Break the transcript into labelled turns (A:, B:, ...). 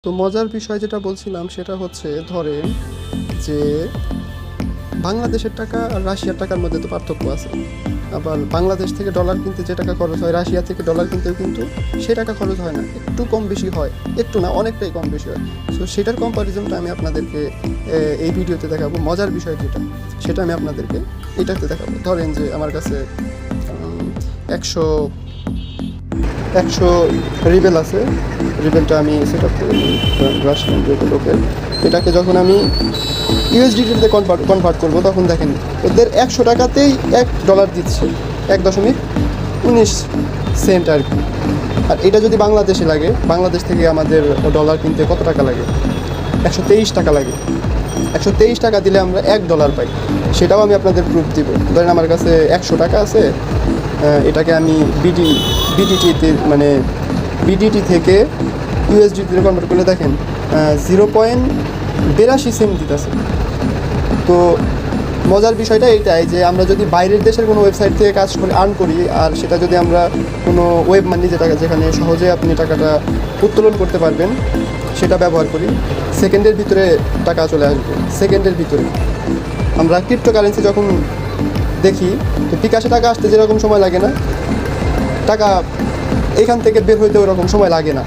A: তো মজার বিষয় যেটা বলছিলাম সেটা হচ্ছে ধরেন যে বাংলাদেশের টাকা আর রাশিয়ার টাকার মধ্যে তো পার্থক্য আছে। আবার বাংলাদেশ থেকে ডলার কিনতে যে টাকা খরচ হয়, রাশিয়া থেকে ডলার কিনতেও কিন্তু সে টাকা খরচ হয় না, একটু কম বেশি হয়, একটু না অনেকটাই কম বেশি হয়। সো সেটার কম্পারিজনটা আমি আপনাদেরকে এই ভিডিওতে দেখাবো। মজার বিষয় যেটা সেটা আমি আপনাদেরকে এটাতে দেখাবো। ধরেন যে আমার কাছে 100 রিবেল আছে, রিবেলটা আমি সেট আপ করে নিই, রাশিয়ান রিবেল। ওকে, এটাকে যখন আমি ইউএসডিটিতে কনভার্ট করবো তখন দেখেন ওদের 100 টাকাতেই $1 দিচ্ছে, 1.19 আর কি। আর এটা যদি বাংলাদেশে লাগে, বাংলাদেশ থেকে আমাদের ডলার কিনতে কত টাকা লাগে? 123 টাকা লাগে। 123 টাকা দিলে আমরা $1 পাই। সেটাও আমি আপনাদের প্রুফ দিব। ধরেন আমার কাছে 100 টাকা আছে, এটাকে আমি বিডিটি থেকে ইউএসডিতে কনভার্ট করলে দেখেন 0.82 দিতেছে। তো মজার বিষয়টা এইটাই যে আমরা যদি বাইরের দেশের কোনো ওয়েবসাইট থেকে কাজ করে আর্ন করি, আর সেটা যদি আমরা কোনো ওয়েব মানি যেখানে সহজে আপনি টাকাটা উত্তোলন করতে পারবেন সেটা ব্যবহার করি, সেকেন্ডের ভিতরে টাকা চলে আসবে। সেকেন্ডের ভিতরে আমরা ক্রিপ্টোকারেন্সি যখন দেখি, তো বিকাশে টাকা আসতে যেরকম সময় লাগে না, টাকা এখান থেকে বের হইতে ওরকম সময় লাগে না।